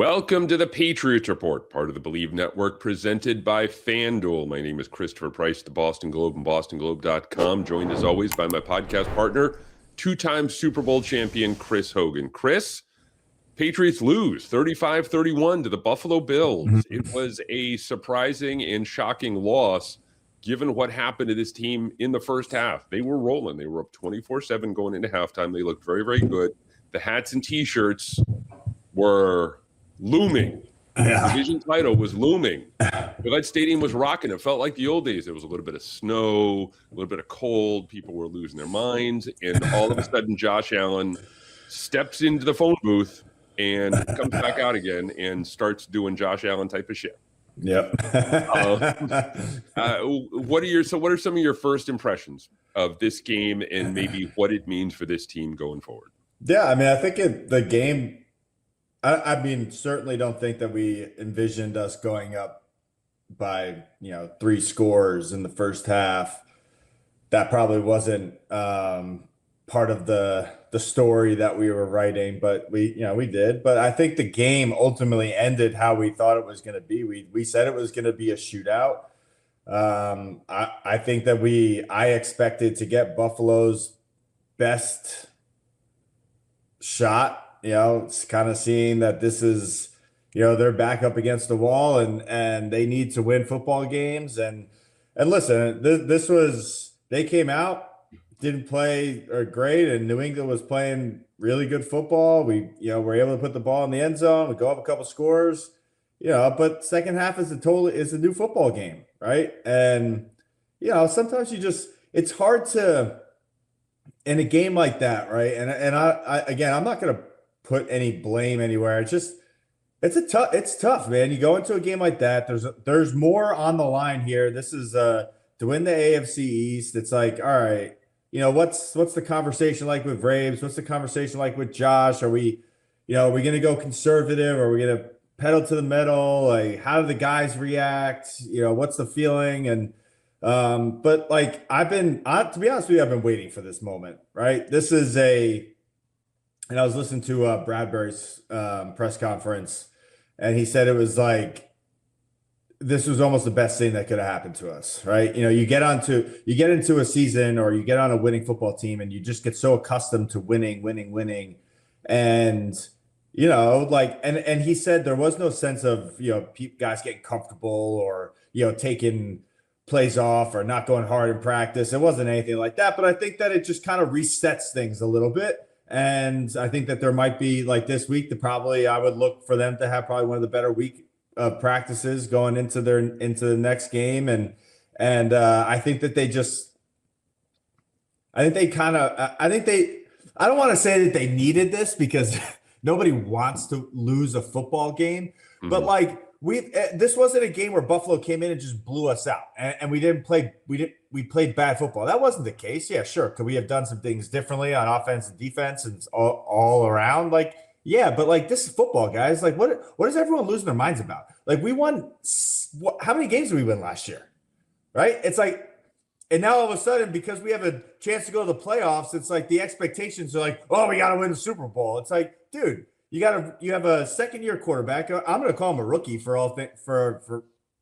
Welcome to the Patriots Report, part of the Believe Network, presented by FanDuel. My name is Christopher Price, the Boston Globe and bostonglobe.com, joined as always by my podcast partner, two-time Super Bowl champion Chris Hogan. Chris, Patriots lose 35-31 to the Buffalo Bills. It was a surprising and shocking loss given what happened to this team in the first half. They were rolling. They were up 24-7 going into halftime. They looked very, very good. The hats and T-shirts were looming. The division title was looming. Gillette Stadium was rocking. It felt like the old days. There was a little bit of snow, a little bit of cold. People were losing their minds. And all of a sudden, Josh Allen steps into the phone booth and comes back out again and starts doing Josh Allen type of shit. Yep. What are some of your first impressions of this game and maybe what it means for this team going forward? Yeah, I mean, I think the game, I mean, certainly don't think that we envisioned us going up by, 3 scores in the first half. That probably wasn't part of the story that we were writing, but we did. But I think the game ultimately ended how we thought it was going to be. We said it was going to be a shootout. I think that I expected to get Buffalo's best shot. It's kind of seeing that this is, they're back up against the wall and they need to win football games. And listen, they came out, didn't play great, and New England was playing really good football. We, were able to put the ball in the end zone. We go up a couple scores, but second half is a new football game, right? And, sometimes it's hard to, in a game like that, right? And again, I'm not going to put any blame anywhere. It's tough, man. You go into a game like that, there's more on the line here. This is to win the AFC East. It's like, all right, what's the conversation like with Braves? What's the conversation like with Josh? Are we going to go conservative? Are we going to pedal to the metal? Like, how do the guys react? What's the feeling? And but like to be honest with you, I've been waiting for this moment, right? And I was listening to Bradbury's press conference, and he said it was like, this was almost the best thing that could have happened to us, right? You get into a season or you get on a winning football team and you just get so accustomed to winning. And, and he said there was no sense of, guys getting comfortable or, taking plays off or not going hard in practice. It wasn't anything like that, but I think that it just kind of resets things a little bit. And I think that there might be, like this week, I would look for them to have probably one of the better week of practices going into the next game. And I think that I don't want to say that they needed this because nobody wants to lose a football game, but like this wasn't a game where Buffalo came in and just blew us out and we played bad football. That wasn't the case. Yeah, sure. Could we have done some things differently on offense and defense and all around? Like, yeah, but like this is football, guys. Like, what is everyone losing their minds about? Like, we won. How many games did we win last year? Right? It's like, and now all of a sudden, because we have a chance to go to the playoffs, it's like the expectations are like, oh, we got to win the Super Bowl. It's like, dude, you have a second-year quarterback. I'm going to call him a rookie for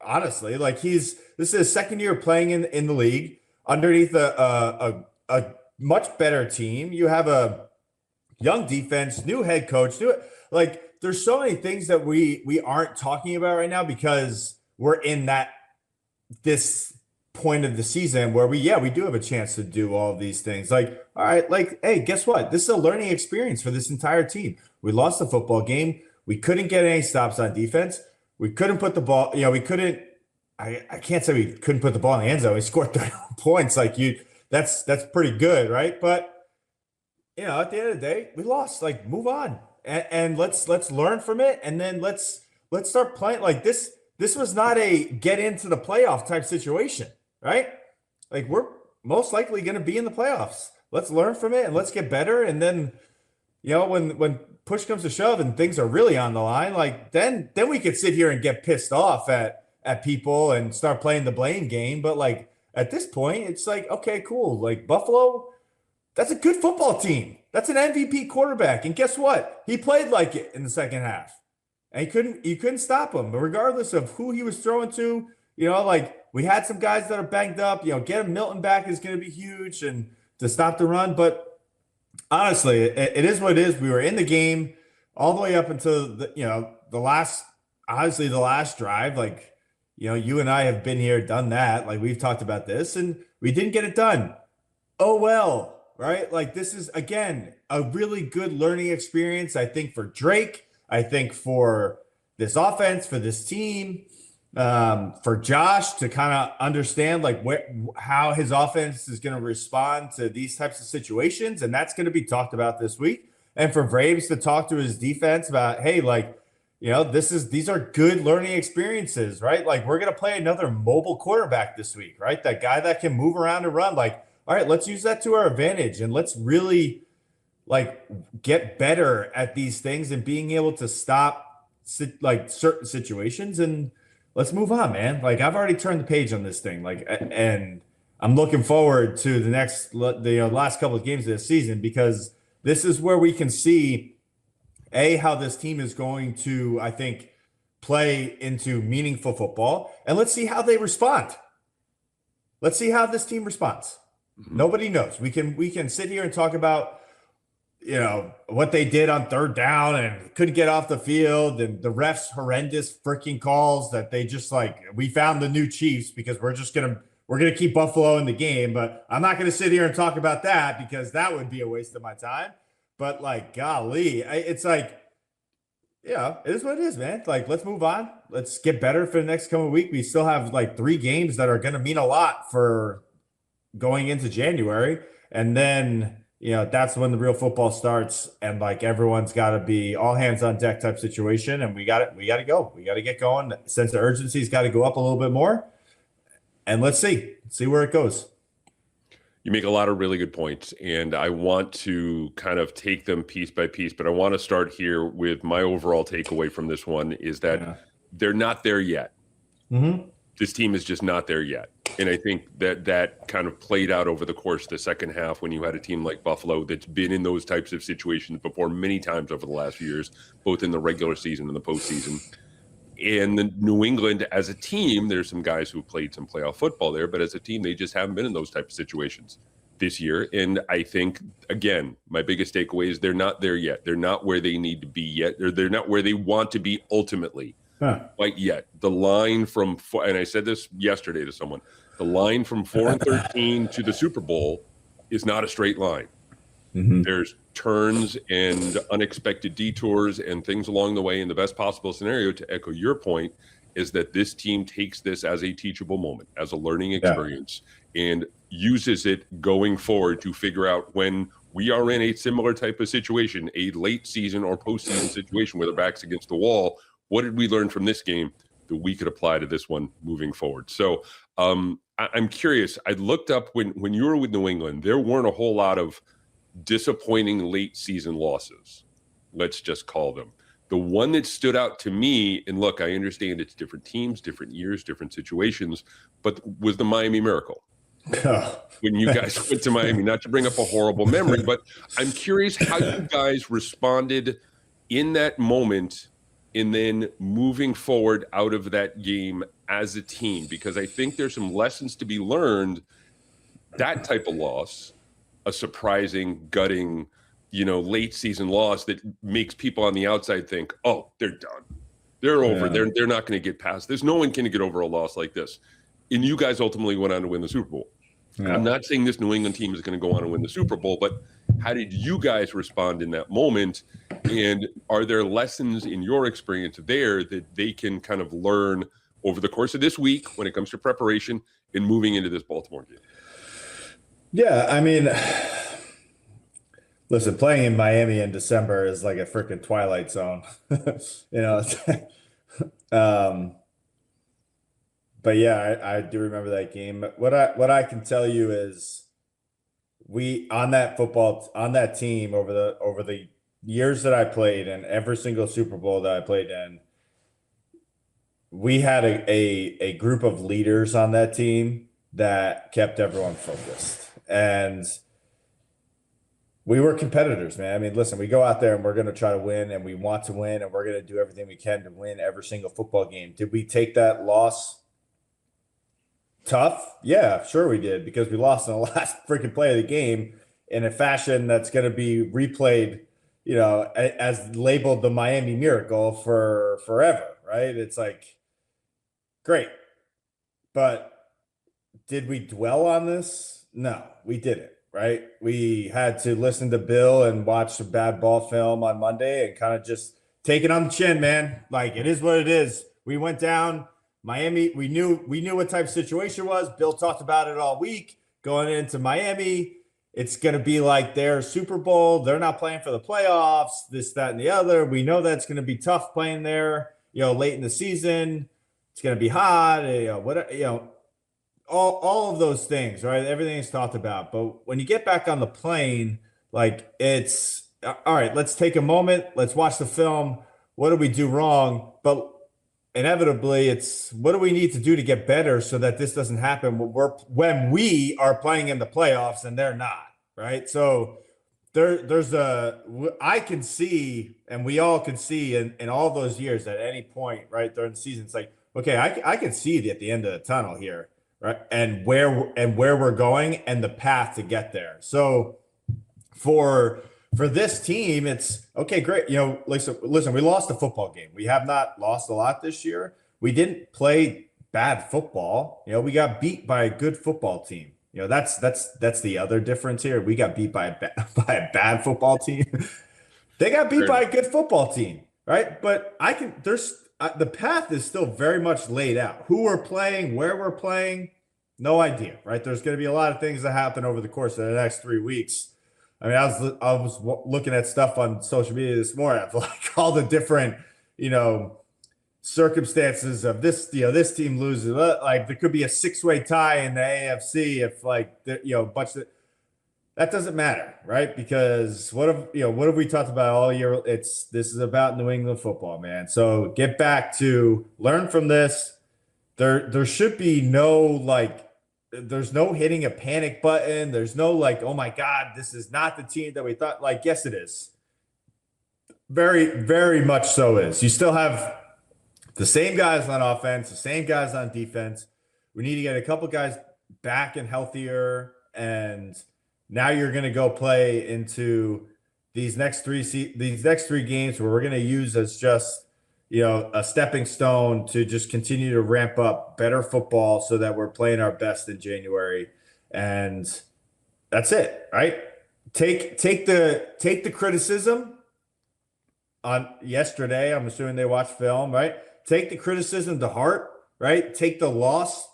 honestly, like this is his second year playing in the league underneath a much better team. You have a young defense, new head coach, there's so many things that we aren't talking about right now because we're in this point of the season where we do have a chance to do all of these things. Like, all right, like, hey, guess what? This is a learning experience for this entire team. We lost the football game. We couldn't get any stops on defense. We couldn't put the ball, I can't say we couldn't put the ball in the end zone. We scored 30 points. Like that's pretty good, right? But at the end of the day, we lost. Like, move on and let's learn from it, and then let's start playing. Like this was not a get into the playoff type situation, right? Like, we're most likely going to be in the playoffs. Let's learn from it and let's get better. And then, when push comes to shove and things are really on the line, like then we could sit here and get pissed off at people and start playing the blame game. But like at this point, it's like, okay, cool. Like Buffalo, that's a good football team. That's an MVP quarterback. And guess what? He played like it in the second half. and you couldn't stop him, regardless of who he was throwing to. Like we had some guys that are banged up. Getting Milton back is going to be huge and to stop the run. But honestly, it is what it is. We were in the game all the way up until the last, honestly, the last drive. Like, you and I have been here, done that. Like we've talked about this, and we didn't get it done. Oh well, right? Like this is again a really good learning experience, I think, for Drake. I think for this offense, for this team, for Josh to kind of understand like how his offense is going to respond to these types of situations, and that's going to be talked about this week. And for Braves to talk to his defense about, hey, like, these are good learning experiences, right? Like we're going to play another mobile quarterback this week, right? That guy that can move around and run. Like, all right, let's use that to our advantage, and let's really like get better at these things and being able to stop like certain situations, and let's move on, man. Like I've already turned the page on this thing, like, and I'm looking forward to the last couple of games of this season, because this is where we can see how this team is going to, I think, play into meaningful football, and let's see how they respond. Let's see how this team responds. Mm-hmm. Nobody knows. We can sit here and talk about what they did on third down and couldn't get off the field, and the refs horrendous freaking calls that they just like, we found the new Chiefs because we're gonna keep Buffalo in the game. But I'm not gonna sit here and talk about that because that would be a waste of my time. But like, golly, it's like, it is what it is, man. Like, let's move on. Let's get better for the next coming week. We still have like 3 games that are gonna mean a lot for going into January, and then that's when the real football starts, and like everyone's got to be all hands on deck type situation, and we got to go. We got to get going. Sense of urgency's got to go up a little bit more, and let's see where it goes. You make a lot of really good points, and I want to kind of take them piece by piece, but I want to start here with my overall takeaway from this one is that they're not there yet. Mm-hmm. This team is just not there yet. And I think that kind of played out over the course of the second half when you had a team like Buffalo that's been in those types of situations before many times over the last few years, both in the regular season and the postseason. And the New England, as a team, there's some guys who played some playoff football there, but as a team, they just haven't been in those types of situations this year. And I think, again, my biggest takeaway is they're not there yet. They're not where they need to be yet. They're not where they want to be ultimately. Quite yet. The line from, and I said this yesterday to someone, the line from 4-13 to the Super Bowl is not a straight line. Mm-hmm. There's turns and unexpected detours and things along the way. And the best possible scenario, to echo your point, is that this team takes this as a teachable moment, as a learning experience, and uses it going forward to figure out when we are in a similar type of situation, a late season or postseason situation where their back's against the wall. What did we learn from this game that we could apply to this one moving forward? So I'm curious. I looked up when you were with New England, there weren't a whole lot of disappointing late season losses. Let's just call them. The one that stood out to me, and look, I understand it's different teams, different years, different situations, but was the Miami Miracle. When you guys went to Miami, not to bring up a horrible memory, but I'm curious how you guys responded in that moment and then moving forward out of that game as a team, because I think there's some lessons to be learned. That type of loss, a surprising, gutting, late season loss that makes people on the outside think, oh, they're done. They're over. They're not going to get past this. No one can get over a loss like this. And you guys ultimately went on to win the Super Bowl. Yeah. I'm not saying this New England team is going to go on and win the Super Bowl, but how did you guys respond in that moment? And are there lessons in your experience there that they can kind of learn over the course of this week when it comes to preparation and moving into this Baltimore game? Yeah, I mean, listen, playing in Miami in December is like a freaking Twilight Zone, But yeah, I do remember that game. What I can tell you is we on that team over the years that I played and every single Super Bowl that I played in, we had a group of leaders on that team that kept everyone focused. And we were competitors, man. I mean, listen, we go out there and we're going to try to win, and we want to win, and we're going to do everything we can to win every single football game. Did we take that loss tough? Yeah, sure we did, because we lost in the last freaking play of the game in a fashion that's going to be replayed, as labeled the Miami Miracle for forever, right? It's like, great. But did we dwell on this? No, we didn't, right? We had to listen to Bill and watch some bad ball film on Monday and kind of just take it on the chin, man. Like, it is what it is. We went down. Miami, we knew what type of situation it was. Bill talked about it all week going into Miami. It's going to be like their Super Bowl. They're not playing for the playoffs, this, that, and the other. We know that's going to be tough playing there, late in the season. It's going to be hot, all of those things, right? Everything is talked about. But when you get back on the plane, like, it's all right, let's take a moment. Let's watch the film. What did we do wrong? But inevitably, it's what do we need to do to get better so that this doesn't happen when we are playing in the playoffs and they're not, right? So I can see, and we all can see in all those years at any point, right, during the season, it's like, okay, I can see at the end of the tunnel here, right, and where we're going and the path to get there. So for this team, it's okay, great. Listen, we lost a football game. We have not lost a lot this year. We didn't play bad football. We got beat by a good football team. That's the other difference here. We got beat by a bad football team. They got beat by a good football team, right? But the path is still very much laid out. Who we're playing, where we're playing, no idea, right? There's going to be a lot of things that happen over the course of the next 3 weeks. I mean, I was looking at stuff on social media this morning of like all the different, circumstances of this, this team loses. Like, there could be a 6-way tie in the AFC if that doesn't matter, right? Because what have we talked about all year? This is about New England football, man. So get back to learn from this. There should be no there's no hitting a panic button. There's no oh my God, this is not the team that we thought. Like, yes, it is. Very, very much so is. You still have the same guys on offense, the same guys on defense. We need to get a couple guys back and healthier. And now you're going to go play into these next three games where we're going to use as just, a stepping stone to just continue to ramp up better football so that we're playing our best in January. And that's it, right? Take the criticism on yesterday. I'm assuming they watched film, right? Take the criticism to heart, right? Take the loss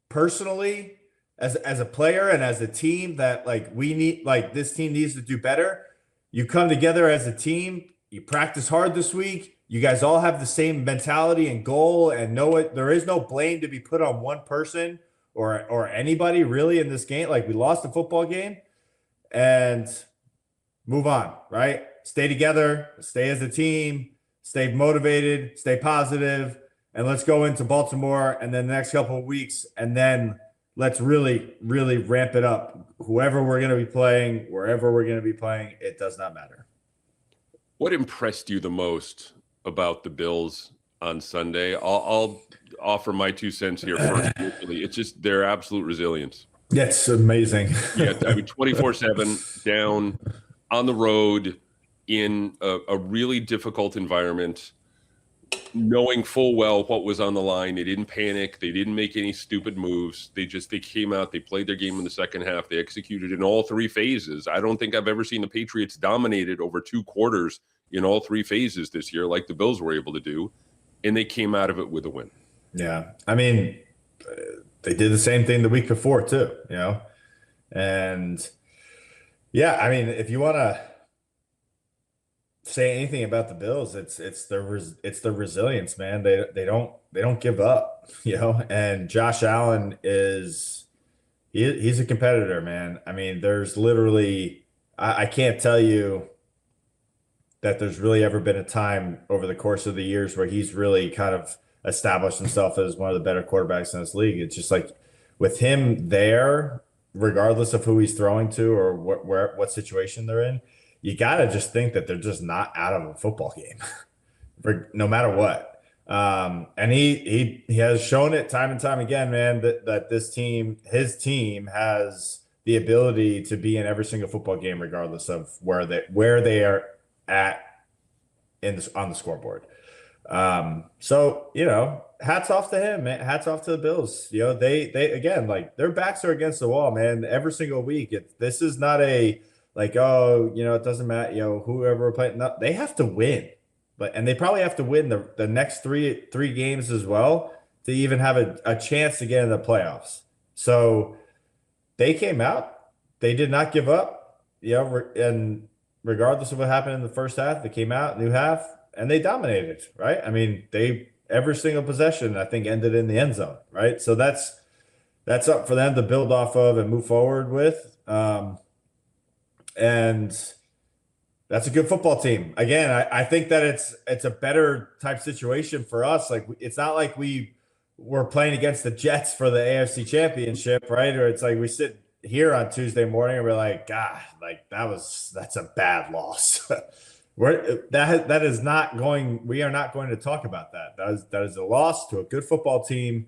personally as a player and as a team that this team needs to do better. You come together as a team, you practice hard this week. You guys all have the same mentality and goal and know it. There is no blame to be put on one person or anybody really in this game. Like, we lost the football game and move on, right? Stay together, stay as a team, stay motivated, stay positive, and let's go into Baltimore and then the next couple of weeks, and then let's really, really ramp it up. Whoever we're going to be playing, wherever we're going to be playing, it does not matter. What impressed you the most about the Bills on Sunday? I'll offer my 2 cents here first. It's just their absolute resilience. That's amazing. Yeah, I mean, 24/7 down on the road in a really difficult environment, knowing full well what was on the line. They didn't panic. They didn't make any stupid moves. They came out. They played their game in the second half. They executed in all 3 phases. I don't think I've ever seen the Patriots dominated over 2 quarters in all 3 phases this year like the Bills were able to do, and they came out of it with a win. Yeah. I mean, they did the same thing the week before too, and yeah, I mean, if you want to say anything about the Bills, it's the resilience, man. They don't give up, and Josh Allen he's a competitor, man. I mean, there's literally, I can't tell you that there's really ever been a time over the course of the years where he's really kind of established himself as one of the better quarterbacks in this league. It's just like with him there, regardless of who he's throwing to or what situation they're in, you got to just think that they're just not out of a football game, no matter what. And he has shown it time and time again, man, that his team has the ability to be in every single football game, regardless of where they are at on the scoreboard. So, hats off to him, man. Hats off to the Bills. They again, like, their backs are against the wall, man, every single week. This is not a like, oh, it doesn't matter, whoever we're playing. No, they have to win. And they probably have to win the next three games as well to even have a chance to get in the playoffs. So they came out, they did not give up, and regardless of what happened in the first half, they came out, new half, and they dominated, right? I mean, every single possession, I think, ended in the end zone, right? So that's up for them to build off of and move forward with. And that's a good football team. Again, I think that it's a better type situation for us. Like, it's not like we were playing against the Jets for the AFC Championship, right? Or it's like we sit here on Tuesday morning and we're like, God, like that's a bad loss. We are not going to talk about that. That is a loss to a good football team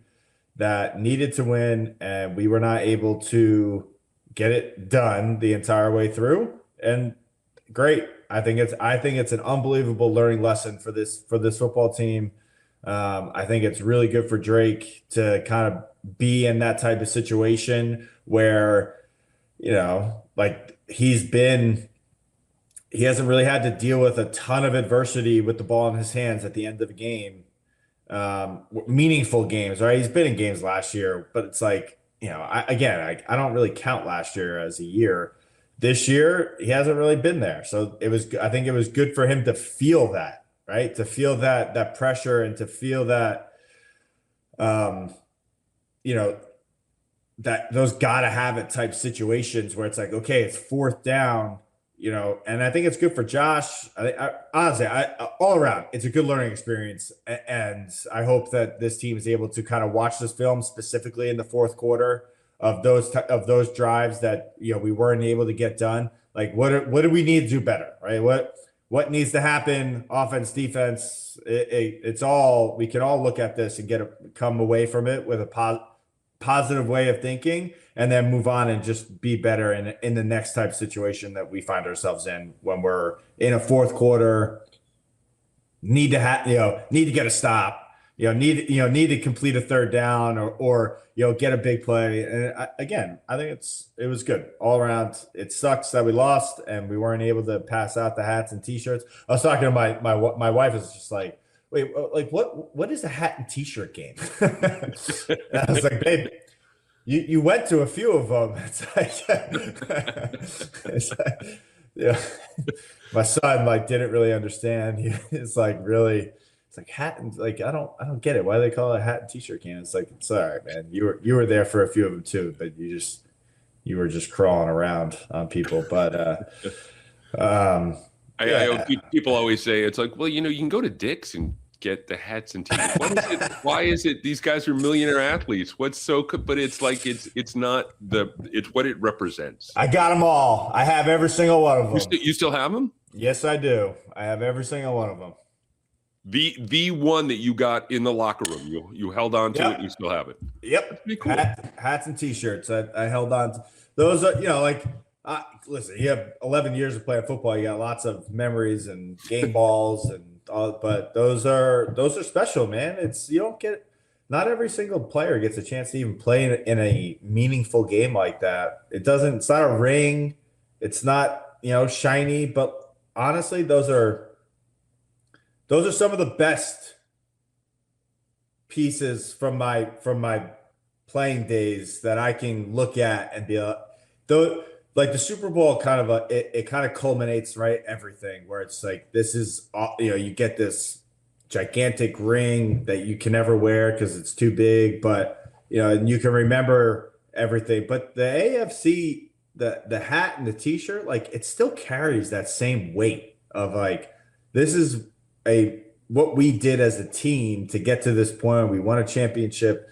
that needed to win, and we were not able to get it done the entire way through. And great. I think it's an unbelievable learning lesson for this football team. I think it's really good for Drake to kind of be in that type of situation where, like, he hasn't really had to deal with a ton of adversity with the ball in his hands at the end of the game. Meaningful games, right? He's been in games last year, but it's like, I don't really count last year as a year. This year, he hasn't really been there. So I think it was good for him to feel that, right? To feel that pressure and to feel that, that those gotta have it type situations where it's like, okay, it's fourth down, and I think it's good for Josh. Honestly, all around, it's a good learning experience. And I hope that this team is able to kind of watch this film specifically in the fourth quarter of those drives that, we weren't able to get done. Like, what do we need to do better, right? What needs to happen? Offense, defense, it's all, we can all look at this and come away from it with a positive way of thinking, and then move on and just be better in the next type of situation that we find ourselves in when we're in a fourth quarter, need to get a stop, need to complete a third down or get a big play. And I think it was good all around. It sucks that we lost and we weren't able to pass out the hats and t-shirts. I was talking to my wife, is just like, wait, like what is a hat and t-shirt game? And I was like, babe, you went to a few of them. It's like, my son didn't really understand. It's like, really, it's like hat and like, I don't get it. Why do they call it a hat and t-shirt game? It's like, it's all right, man. You were there for a few of them too, but you were just crawling around on people. But people always say, it's like, well, you can go to Dick's and get the hats and t-shirts. What is it? Why is it these guys are millionaire athletes? What's so good? But it's like, it's not it's what it represents. I got them all. I have every single one of them. You still have them? Yes, I do. I have every single one of them. The one that you got in the locker room, you held on to it, and you still have it. Yep. That's pretty cool. Hats and t-shirts. I held on to those. Listen, you have 11 years of playing football. You got lots of memories and game balls and all, but those are special, man. Not every single player gets a chance to even play in a meaningful game like that. It's not a ring. It's not, shiny, but honestly, those are some of the best pieces from my playing days that I can look at and be like the Super Bowl kind of it kind of culminates, right? Everything where it's like, this is, you get this gigantic ring that you can never wear because it's too big, but and you can remember everything. But the AFC, the hat and the t-shirt, like, it still carries that same weight of like, this is what we did as a team to get to this point. We won a championship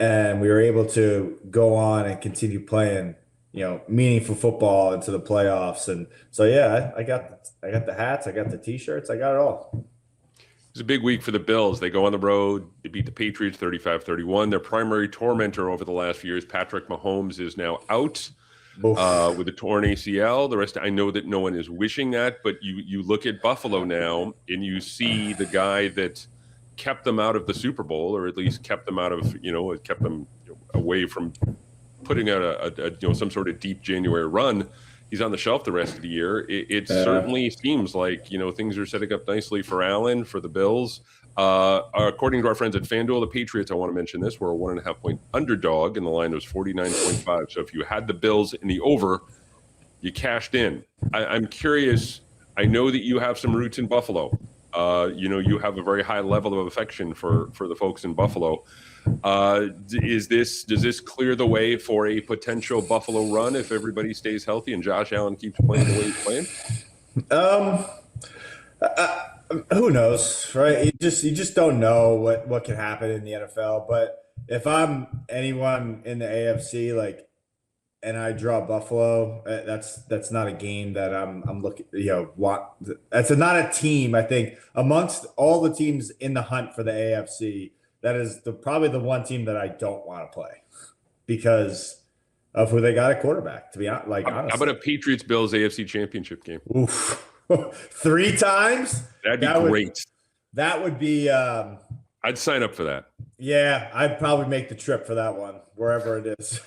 and we were able to go on and continue playing meaningful football into the playoffs. And so, yeah, I got the hats, I got the t-shirts, I got it all. It's a big week for the Bills. They go on the road. They beat the Patriots 35-31. Their primary tormentor over the last few years, Patrick Mahomes, is now out with a torn ACL. The rest, I know that no one is wishing that, but you look at Buffalo now and you see the guy that kept them out of the Super Bowl, or at least kept them out of, kept them away from putting out a some sort of deep January run. He's on the shelf the rest of the year. It certainly seems like, things are setting up nicely for Allen, for the Bills. According to our friends at FanDuel, the Patriots, I want to mention this, were a 1.5-point underdog, and the line was 49.5. So if you had the Bills in the over, you cashed in. I'm curious. I know that you have some roots in Buffalo. You have a very high level of affection for the folks in Buffalo. Does this clear the way for a potential Buffalo run if everybody stays healthy and Josh Allen keeps playing the way he's playing? Who knows, right? You just don't know what can happen in the NFL. But if I'm anyone in the AFC, and I draw Buffalo, that's not a game that I'm looking. That's not a team. I think amongst all the teams in the hunt for the AFC, that is probably the one team that I don't want to play because of who they got at quarterback. To be honest, honestly, how about a Patriots Bills AFC Championship game? Oof. 3 times? That'd be great. That would be. I'd sign up for that. Yeah, I'd probably make the trip for that one, wherever it is.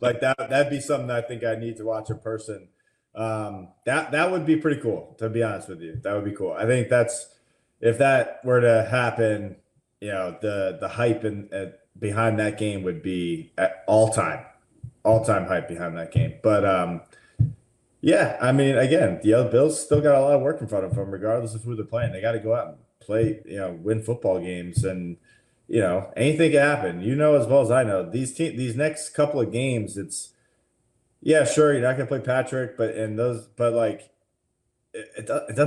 That'd be something I think I need to watch in person. That would be pretty cool, to be honest with you. That would be cool. I think if that were to happen, the hype behind that game would be at all-time hype behind that game. But yeah, I mean, again, the other Bills still got a lot of work in front of them, regardless of who they're playing. They got to go out and play, win football games, and anything can happen. As well as I know, these next couple of games, it's sure you're not gonna play Patrick, but it doesn't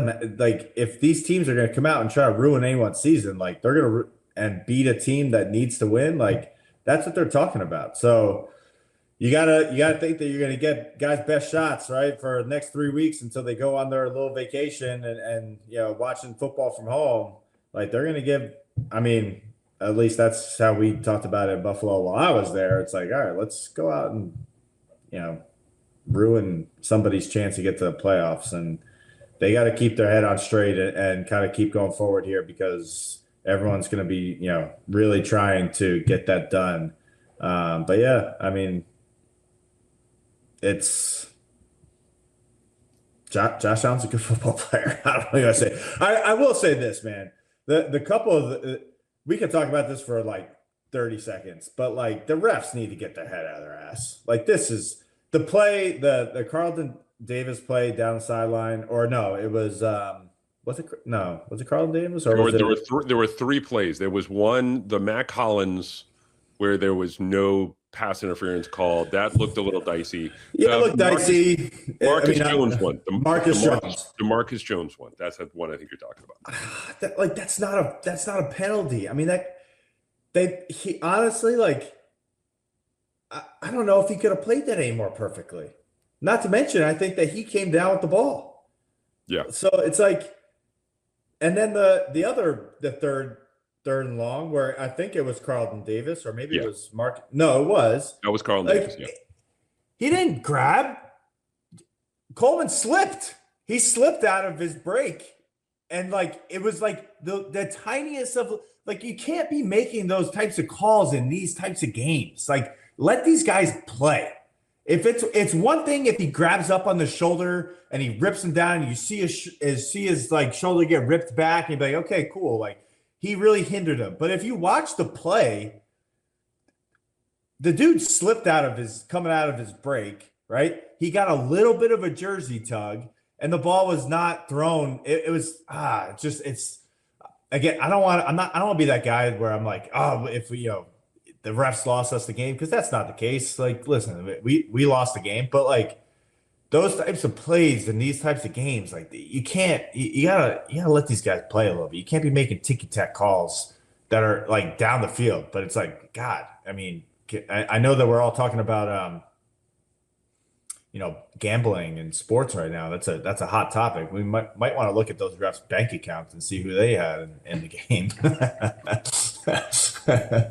matter. If these teams are gonna come out and try to ruin anyone's season, they're gonna and beat a team that needs to win, that's what they're talking about. So you gotta think that you're gonna get guys' best shots, right, for the next 3 weeks until they go on their little vacation and watching football from home. They're gonna give. I mean, at least that's how we talked about it in Buffalo while I was there. It's all right, let's go out and ruin somebody's chance to get to the playoffs, and they got to keep their head on straight and kind of keep going forward here because everyone's going to be really trying to get that done. But yeah, I mean. It's Josh Allen's a good football player. I don't know what to say. I will say this, man. The couple of we can talk about this for 30 seconds, but the refs need to get their head out of their ass. This is the play, the Carlton Davis play down the sideline, or no, it was was it Carlton Davis or there were 3 plays. There was one, the Mac Hollins, where there was no pass interference called. That looked a little dicey. Yeah, it looked dicey. Marcus Jones one. The Marcus Jones one. That's the one I think you're talking That's about. not a penalty. I mean, he honestly, I don't know if he could have played that any more perfectly. Not to mention, I think that he came down with the ball. Yeah. So it's and then the third and long, where I think it was Carlton Davis, or maybe it was Mark. No, it was. That was Carlton Davis, yeah. He didn't grab. Coleman slipped. He slipped out of his break. And it was the tiniest of you can't be making those types of calls in these types of games. Let these guys play. If it's one thing if he grabs up on the shoulder and he rips him down, and you see his shoulder get ripped back, and you'd be okay, cool. He really hindered him. But if you watch the play, the dude slipped coming out of his break, right? He got a little bit of a jersey tug, and the ball was not thrown. It was it's again, I don't want to be that guy where I'm if the refs lost us the game, because that's not the case. Listen, we lost the game, but those types of plays and these types of games, you can't, you gotta let these guys play a little bit. You can't be making ticky-tack calls that are down the field. But it's God, I mean, I know that we're all talking about gambling in sports right now. That's a hot topic. We might want to look at those refs' bank accounts and see who they had in the game.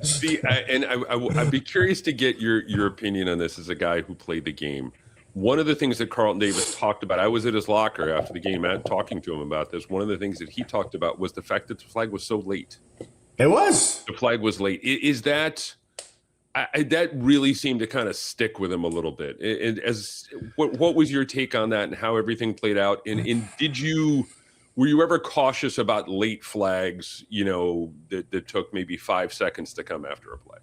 See, I'd be curious to get your opinion on this as a guy who played the game. One of the things that Carlton Davis talked about, I was at his locker after the game, talking to him about this. One of the things that he talked about was the fact that the flag was so late. It was. The flag was late. Is that that really seemed to kind of stick with him a little bit? What was your take on that and how everything played out? And were you ever cautious about late flags? That took maybe 5 seconds to come after a play.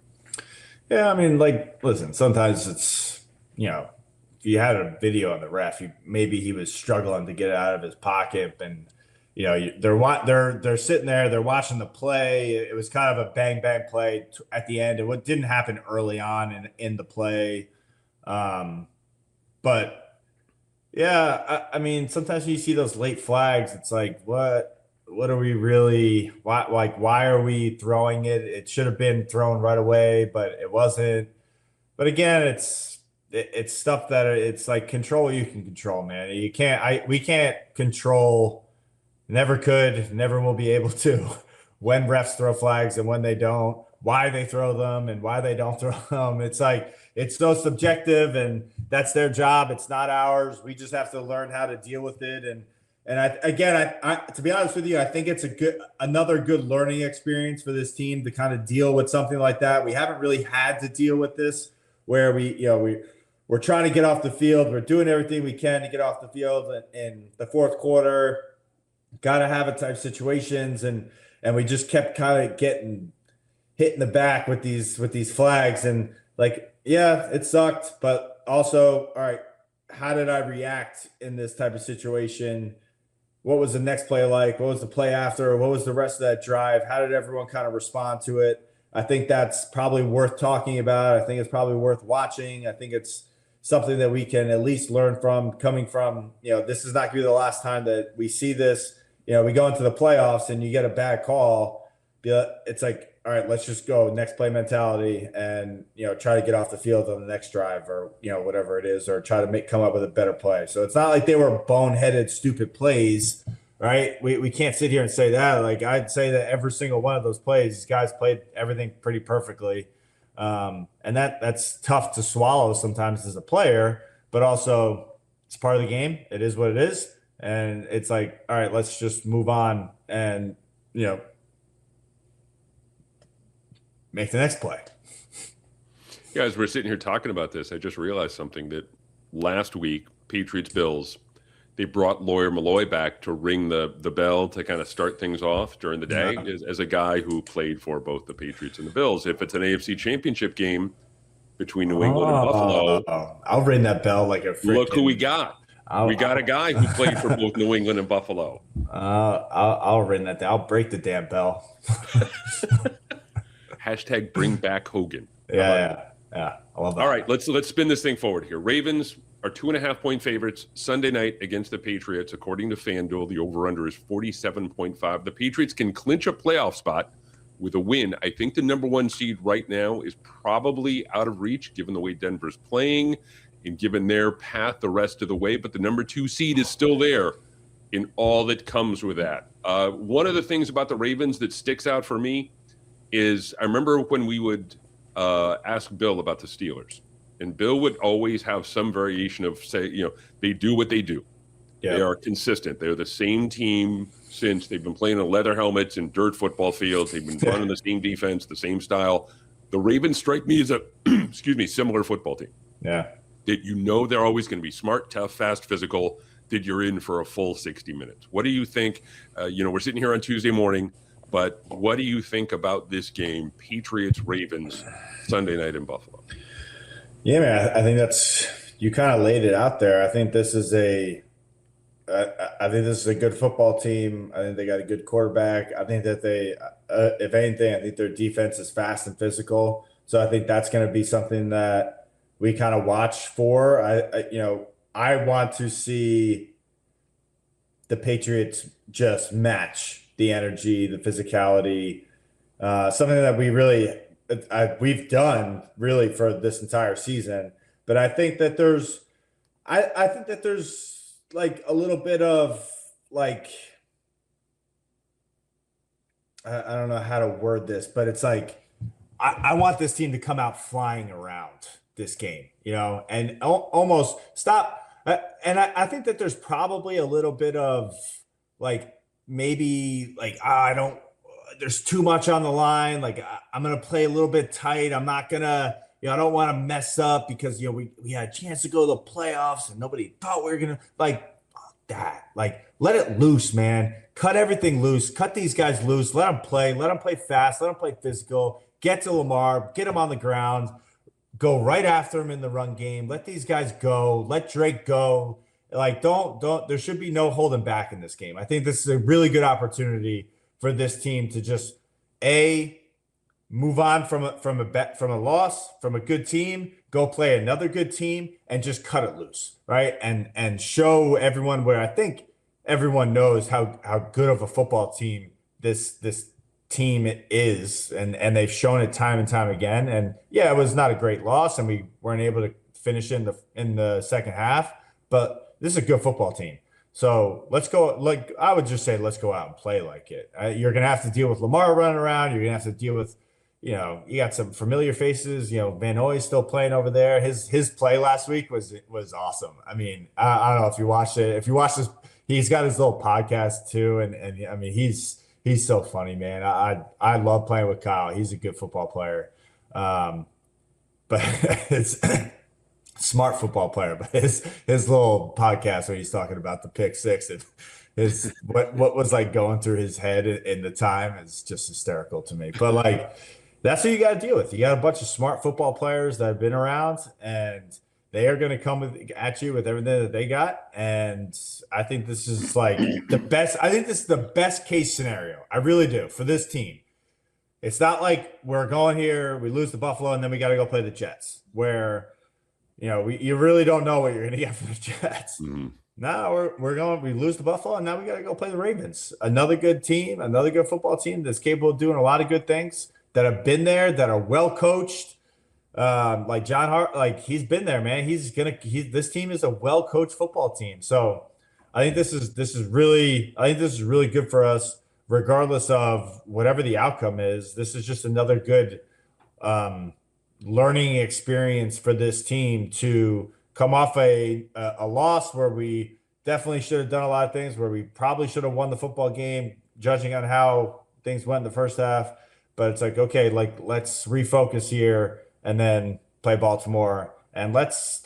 Yeah, I mean, listen. Sometimes it's if you had a video on the ref, maybe he was struggling to get it out of his pocket, and they're sitting there, they're watching the play. It was kind of a bang bang play at the end. It didn't happen early on in the play, but yeah, I mean, sometimes when you see those late flags, it's like, what are we really? Why are we throwing it? It should have been thrown right away, but it wasn't. But again, it's stuff that it's like control you can control, man. We can't control, never could, never will be able to when refs throw flags and when they don't, why they throw them and why they don't throw them. It's like, it's so subjective, and that's their job. It's not ours. We just have to learn how to deal with it. And I to be honest with you, I think it's another good learning experience for this team to kind of deal with something like that. We haven't really had to deal with this where we're trying to get off the field. We're doing everything we can to get off the field in the fourth quarter. Got to have it type situations, and we just kept kind of getting hit in the back with these flags, and yeah, it sucked, but also, all right, how did I react in this type of situation? What was the next play like? What was the play after? What was the rest of that drive? How did everyone kind of respond to it? I think that's probably worth talking about. I think it's probably worth watching. I think it's something that we can at least learn from, coming from, this is not going to be the last time that we see this. We go into the playoffs and you get a bad call. It's like, all right, let's just go next play mentality and, try to get off the field on the next drive or, whatever it is, or try to come up with a better play. So it's not like they were boneheaded, stupid plays, right? We can't sit here and say that. Like, I'd say that every single one of those plays, these guys played everything pretty perfectly. And that's tough to swallow sometimes as a player, but also it's part of the game. It is what it is. And it's like, all right, let's just move on and, make the next play. Yeah, as we're sitting here talking about this, I just realized something, that last week, Patriots Bills, they brought Lawyer Malloy back to ring the bell to kind of start things off during the day. As a guy who played for both the Patriots and the Bills, if it's an AFC Championship game between New England and Buffalo, I'll ring that bell like a freaking. Look who we got. We got a guy who played for both New England and Buffalo. I'll ring that. I'll break the damn bell. Hashtag bring back Hogan. Yeah. I love that. All right, let's spin this thing forward here. Ravens are 2.5-point favorites Sunday night against the Patriots. According to FanDuel, the over-under is 47.5. The Patriots can clinch a playoff spot with a win. I think the number one seed right now is probably out of reach, given the way Denver's playing and given their path the rest of the way. But the number two seed is still there in all that comes with that. One of the things about the Ravens that sticks out for me is I remember when we would ask Bill about the Steelers, and Bill would always have some variation of say, they do what they do. Yeah. They are consistent. They're the same team since they've been playing in leather helmets and dirt football fields. They've been running the same defense, the same style. The Ravens strike me as a, similar football team. Yeah. That they're always going to be smart, tough, fast, physical, that you're in for a full 60 minutes. What do you think? We're sitting here on Tuesday morning, but what do you think about this game, Patriots-Ravens, Sunday night in Buffalo? Yeah, man, I think you kind of laid it out there. I think this is a good football team. I think they got a good quarterback. I think that they, if anything, I think their defense is fast and physical. So I think that's going to be something that we kind of watch for. I want to see the Patriots just match the energy, the physicality, something that we've done really for this entire season. But I think that there's I think that there's like a little bit of like I don't know how to word this, but it's like I want this team to come out flying around this game, and almost stop. And I think that there's probably a little bit of like maybe like I don't. There's too much on the line. Like I'm gonna play a little bit tight. I'm not gonna. I don't want to mess up because we had a chance to go to the playoffs and nobody thought we were gonna like that. Like let it loose, man. Cut everything loose. Cut these guys loose. Let them play. Let them play fast. Let them play physical. Get to Lamar. Get him on the ground. Go right after him in the run game. Let these guys go. Let Drake go. Like don't. There should be no holding back in this game. I think this is a really good opportunity for this team to just move on from a loss from a good team, go play another good team, and just cut it loose, right? And show everyone where I think everyone knows how good of a football team this team is, and they've shown it time and time again. And yeah, it was not a great loss, and we weren't able to finish in the second half, but this is a good football team. So let's go. Like I would just say, let's go out and play like it. You're gonna have to deal with Lamar running around. You're gonna have to deal with, you got some familiar faces. Van Noy's still playing over there. His play last week was awesome. I mean, I don't know if you watched it. If you watched this, he's got his little podcast too, and I mean he's so funny, man. I love playing with Kyle. He's a good football player, but it's smart football player. But his little podcast where he's talking about the pick six and his what was like going through his head in the time is just hysterical to me. But like that's what you got to deal with. You got a bunch of smart football players that have been around, and they are going to come at you with everything that they got. And I think this is like the best. I think this is the best case scenario. I really do for this team. It's not like we're going here, we lose to Buffalo, and then we got to go play the Jets, where you really don't know what you're going to get from the Jets. Mm-hmm. Now we lose to Buffalo, and now we got to go play the Ravens. Another good team, another good football team that's capable of doing a lot of good things, that have been there, that are well coached. Like John Hart, like he's been there, man. This team is a well coached football team. So I think this is really good for us, regardless of whatever the outcome is. This is just another good learning experience for this team to come off a loss where we definitely should have done a lot of things, where we probably should have won the football game, judging on how things went in the first half. But it's like, okay, like let's refocus here and then play Baltimore, and let's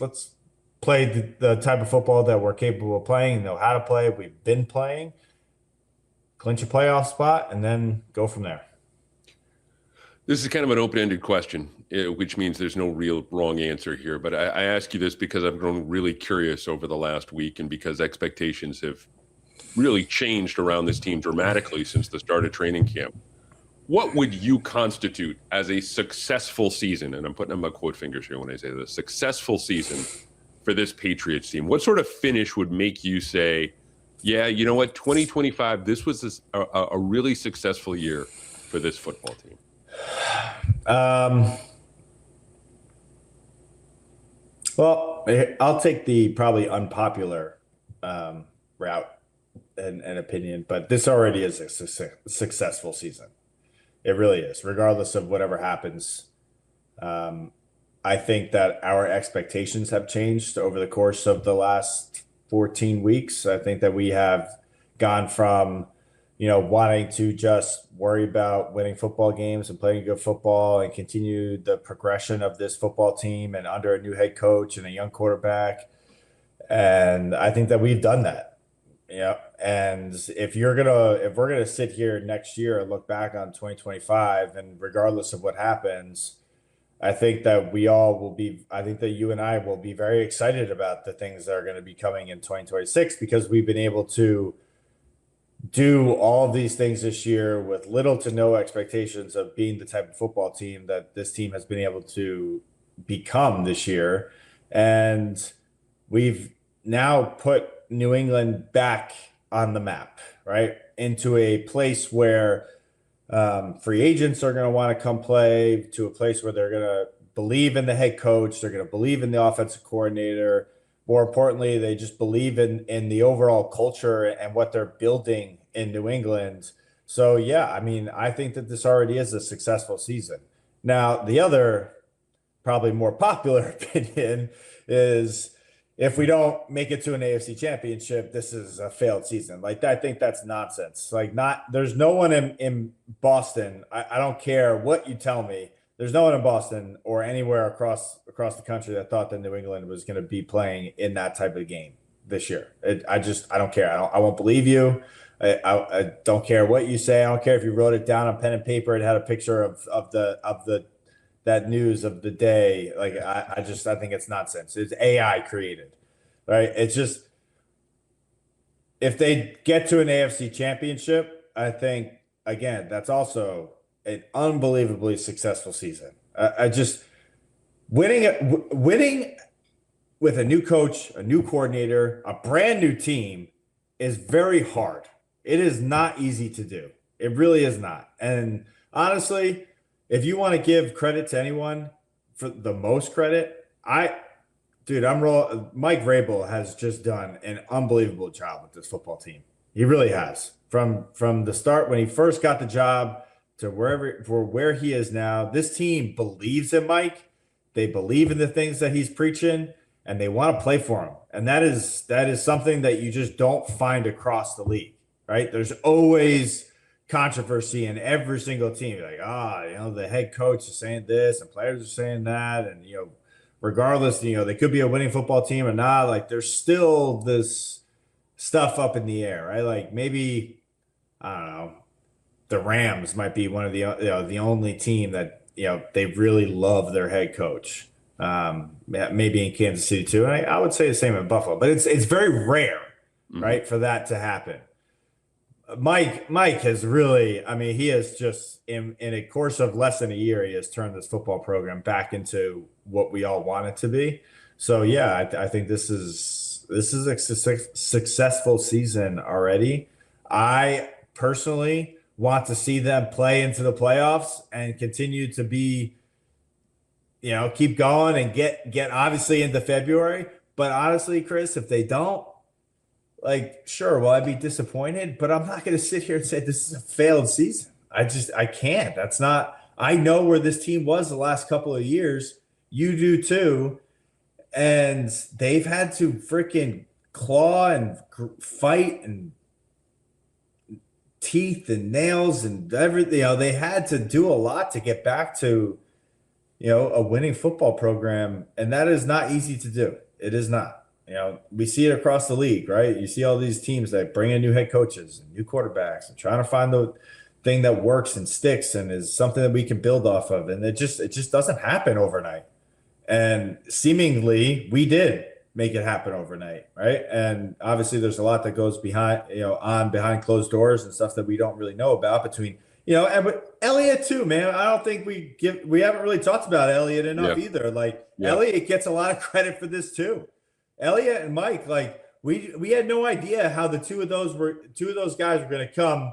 play the type of football that we're capable of playing, know how to play, we've been playing, clinch a playoff spot, and then go from there. This is kind of an open-ended question, which means there's no real wrong answer here. But I ask you this because I've grown really curious over the last week, and because expectations have really changed around this team dramatically since the start of training camp. What would you constitute as a successful season? And I'm putting on my quote fingers here when I say this, successful season for this Patriots team. What sort of finish would make you say, yeah, you know what, 2025, this was a really successful year for this football team? Well, I'll take the probably unpopular route and opinion, but this already is a successful season. It really is, regardless of whatever happens. I think that our expectations have changed over the course of the last 14 weeks. I think that we have gone from, wanting to just worry about winning football games and playing good football and continue the progression of this football team and under a new head coach and a young quarterback. And I think that we've done that. Yeah. And if we're gonna sit here next year and look back on 2025, and regardless of what happens, I think that I think that you and I will be very excited about the things that are going to be coming in 2026, because we've been able to do all of these things this year with little to no expectations of being the type of football team that this team has been able to become this year. And we've now put New England back on the map, right? Into a place where free agents are going to want to come play, to a place where they're going to believe in the head coach. They're going to believe in the offensive coordinator. more importantly, they just believe in the overall culture and what they're building in New England. So yeah, I mean, I think that this already is a successful season. Now, the other probably more popular opinion is if we don't make it to an AFC championship, this is a failed season. Like, I think that's nonsense. Like, there's no one in Boston. I don't care what you tell me. There's no one in Boston or anywhere across the country that thought that New England was going to be playing in that type of game this year. I don't care. I won't believe you. I don't care what you say. I don't care if you wrote it down on pen and paper and had a picture of that news of the day. Like, I think it's nonsense. It's AI created, right? It's just, if they get to an AFC championship, I think, again, that's also an unbelievably successful season. I just winning with a new coach, a new coordinator, a brand new team is very hard. It is not easy to do. It really is not. And honestly, if you want to give credit to anyone for the most credit, Mike Rael has just done an unbelievable job with this football team. He really has. From the start, when he first got the job to where he is now, this team believes in Mike. They believe in the things that he's preaching, and they want to play for him. And that is something that you just don't find across the league, right? There's always controversy in every single team. Like, the head coach is saying this and players are saying that. And, regardless, they could be a winning football team or not. Like, there's still this stuff up in the air, right? Like, maybe, I don't know, the Rams might be one of the only team that, they really love their head coach. Maybe in Kansas City too. And I would say the same in Buffalo, but it's very rare, right, for that to happen. Mike has really, he has just in a course of less than a year, he has turned this football program back into what we all want it to be. So yeah, I think this is a successful season already. I personally want to see them play into the playoffs and continue to be, keep going and get obviously into February. But honestly, Chris, if they don't, like, sure, will I be disappointed? But I'm not going to sit here and say this is a failed season. I can't. That's not. I know where this team was the last couple of years. You do too. And they've had to freaking claw and fight and teeth and nails and everything. They had to do a lot to get back to, a winning football program. And that is not easy to do. It is not. We see it across the league, right? You see all these teams that bring in new head coaches and new quarterbacks and trying to find the thing that works and sticks and is something that we can build off of. And it just doesn't happen overnight. And seemingly we did make it happen overnight, right? And obviously there's a lot that goes behind behind closed doors and stuff that we don't really know about between, and with Elliot too, man. I don't think we haven't really talked about Elliot enough either. Like, Elliot gets a lot of credit for this too. Elliot and Mike, like, we had no idea how the two of those guys were going to come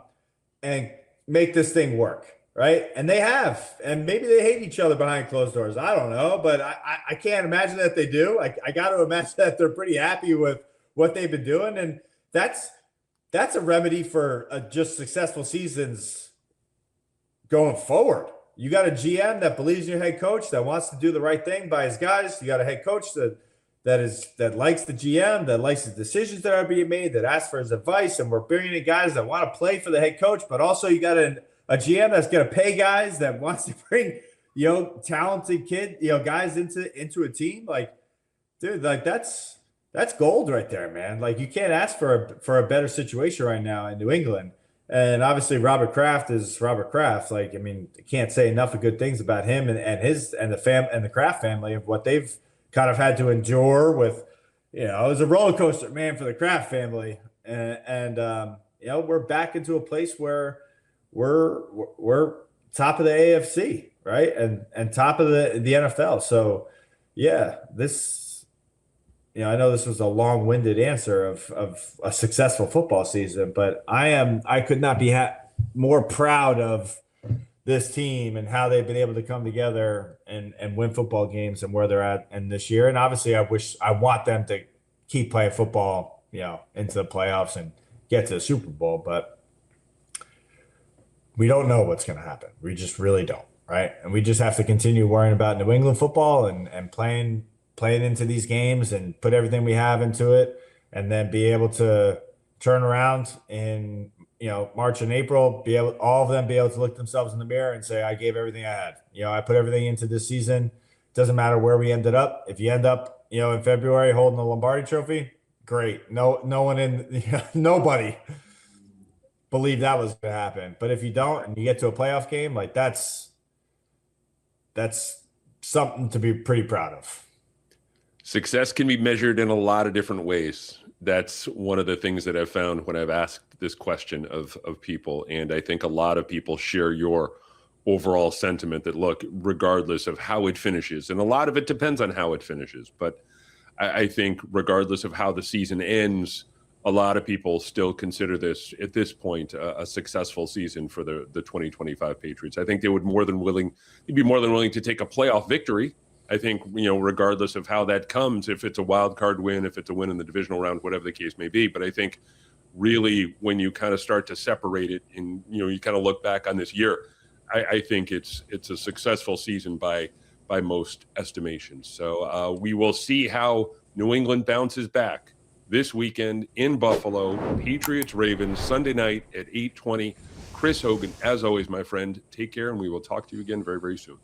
and make this thing work, right? And they have, and maybe they hate each other behind closed doors. I don't know, but I can't imagine that they do. I got to imagine that they're pretty happy with what they've been doing, and that's a remedy for just successful seasons going forward. You got a GM that believes in your head coach, that wants to do the right thing by his guys. You got a head coach that likes the GM, that likes the decisions that are being made, that asks for his advice, and we're bringing in guys that want to play for the head coach, but also you got a GM that's going to pay guys, that wants to bring, talented guys into a team. Like, dude, like that's gold right there, man. Like, you can't ask for a better situation right now in New England. And obviously Robert Kraft is Robert Kraft. Like, I can't say enough of good things about him and the Kraft family of what they've kind of had to endure with, it was a roller coaster, man, for the Kraft family. And we're back into a place where we're top of the AFC, right? And top of the NFL. So yeah, I know this was a long-winded answer of a successful football season, but I could not be more proud of this team and how they've been able to come together and win football games and where they're at in this year. And obviously I want them keep playing football, into the playoffs and get to the Super Bowl. But we don't know what's going to happen. We just really don't, right? And we just have to continue worrying about New England football and playing into these games and put everything we have into it, and then be able to turn around in March and April, all of them be able to look themselves in the mirror and say, I gave everything I had. I put everything into this season. Doesn't matter where we ended up. If you end up, in February holding the Lombardi Trophy, great. No one nobody believed that was going to happen. But if you don't and you get to a playoff game, like that's something to be pretty proud of. Success can be measured in a lot of different ways. That's one of the things that I've found when I've asked this question of people. And I think a lot of people share your overall sentiment that, look, regardless of how it finishes, and a lot of it depends on how it finishes, but I think regardless of how the season ends, a lot of people still consider this at this point a successful season for the 2025 Patriots. I think they'd be more than willing to take a playoff victory. I think, regardless of how that comes, if it's a wild card win, if it's a win in the divisional round, whatever the case may be. But I think really when you kind of start to separate it and, you kind of look back on this year, I think it's a successful season by most estimations. So we will see how New England bounces back this weekend in Buffalo. Patriots Ravens Sunday night at 8:20. Chris Hogan, as always, my friend, take care, and we will talk to you again very, very soon.